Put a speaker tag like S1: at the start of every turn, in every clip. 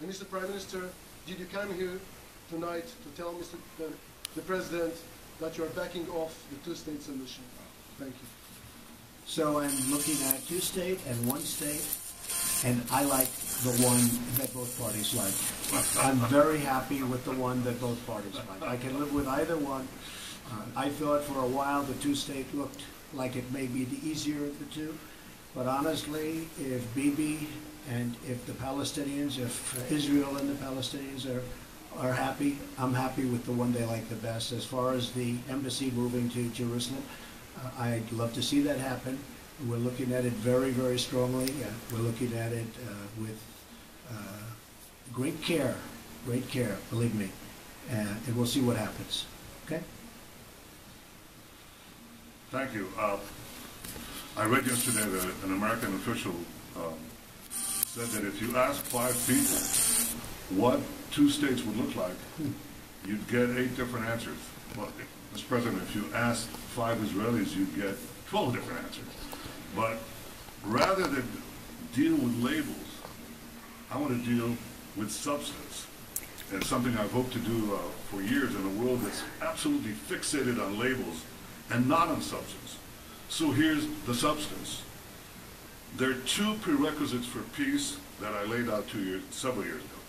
S1: And Mr. Prime Minister, did you come here tonight to tell the President that you are backing off the two-state solution? Thank you.
S2: So I'm looking at two-state and one-state, and I like the one that both parties like. I'm very happy with the one that both parties like. I can live with either one. I thought for a while the two-state looked like it may be the easier of the two, but honestly, if Bibi and if the Palestinians, if Israel and the Palestinians are happy, I'm happy with the one they like the best. As far as the embassy moving to Jerusalem, I'd love to see that happen. We're looking at it very, very strongly. We're looking at it with great care, believe me, and we'll see what happens. Okay?
S3: Thank you. I read yesterday that an American official said that if you ask 5 people what 2 states would look like, you'd get 8 different answers. Well, Mr. President, if you asked 5 Israelis, you'd get 12 different answers. But rather than deal with labels, I want to deal with substance. And something I've hoped to do for years in a world that's absolutely fixated on labels and not on substance. So here's the substance. There are 2 prerequisites for peace that I laid out to you several years ago.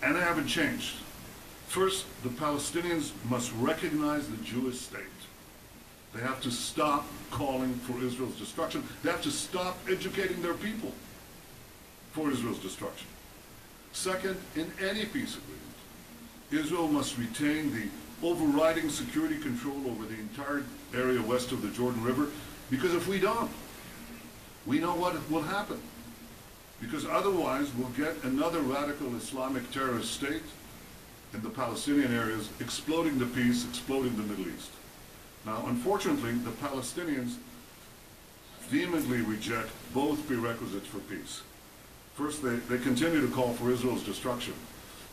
S3: And they haven't changed. First, the Palestinians must recognize the Jewish state. They have to stop calling for Israel's destruction. They have to stop educating their people for Israel's destruction. Second, in any peace agreement, Israel must retain the overriding security control over the entire area west of the Jordan River, because if we don't, we know what will happen. Because otherwise we'll get another radical Islamic terrorist state in the Palestinian areas, exploding the peace, exploding the Middle East. Now, unfortunately, the Palestinians vehemently reject both prerequisites for peace. First, they continue to call for Israel's destruction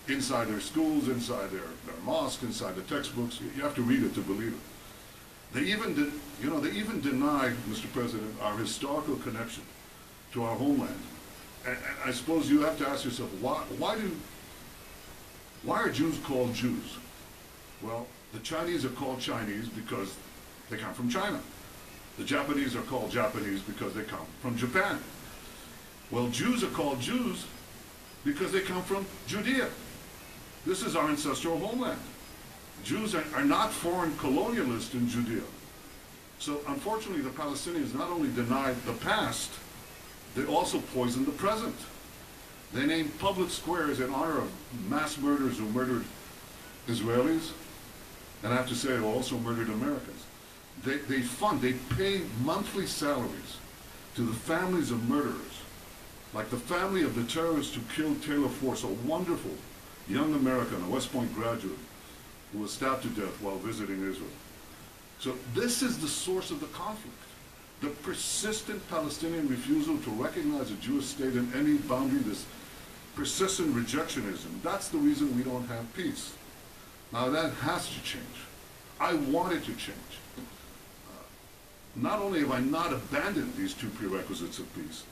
S3: inside their schools, inside their mosques, inside the textbooks. You have to read it to believe it. They even deny, Mr. President, our historical connection to our homeland. And I suppose you have to ask yourself, why are Jews called Jews? Well, the Chinese are called Chinese because they come from China. The Japanese are called Japanese because they come from Japan. Well, Jews are called Jews because they come from Judea. This is our ancestral homeland. Jews are not foreign colonialists in Judea. So unfortunately, the Palestinians not only deny the past, they also poison the present. They name public squares in honor of mass murderers who murdered Israelis, and I have to say, also murdered Americans. They pay monthly salaries to the families of murderers, like the family of the terrorist who killed Taylor Force, a wonderful young American, a West Point graduate, who was stabbed to death while visiting Israel. So this is the source of the conflict. The persistent Palestinian refusal to recognize a Jewish state in any boundary, this persistent rejectionism, that's the reason we don't have peace. Now that has to change. I want it to change. Not only have I not abandoned these 2 prerequisites of peace,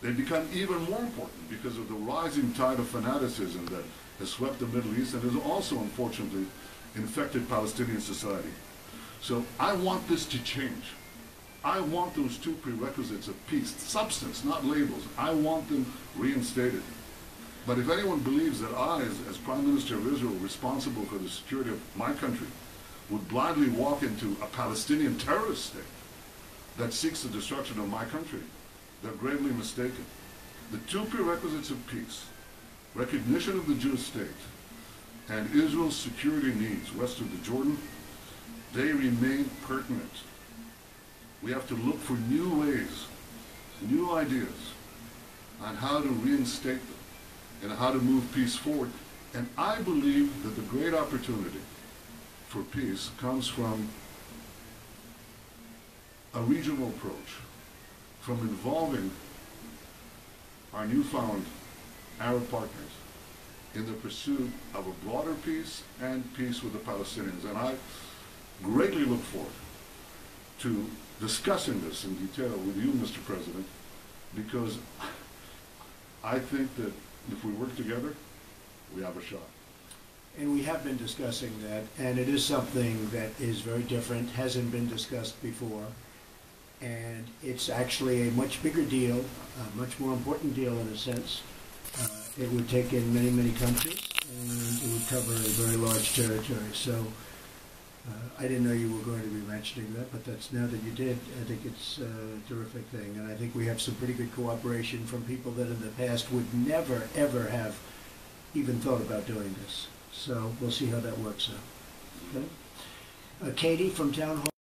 S3: they become even more important because of the rising tide of fanaticism that has swept the Middle East and has also, unfortunately, infected Palestinian society. So I want this to change. I want those 2 prerequisites of peace, substance, not labels. I want them reinstated. But if anyone believes that I, as Prime Minister of Israel, responsible for the security of my country, would blindly walk into a Palestinian terrorist state that seeks the destruction of my country, they're gravely mistaken. The 2 prerequisites of peace, recognition of the Jewish state, and Israel's security needs west of the Jordan, they remain pertinent. We have to look for new ways, new ideas on how to reinstate them and how to move peace forward. And I believe that the great opportunity for peace comes from a regional approach, from involving our newfound Arab partners in the pursuit of a broader peace and peace with the Palestinians. And I greatly look forward to discussing this in detail with you, Mr. President, because I think that If we work together, we have a shot.
S2: And we have been discussing that, and it is something that is very different, hasn't been discussed before, and it's actually a much bigger deal, a much more important deal in a sense. It would take in many, many countries, and it would cover a very large territory. So I didn't know you were going to be mentioning that, but that's now that you did, I think it's a terrific thing. And I think we have some pretty good cooperation from people that in the past would never, ever have even thought about doing this. So we'll see how that works out. Okay? Katie from Town Hall.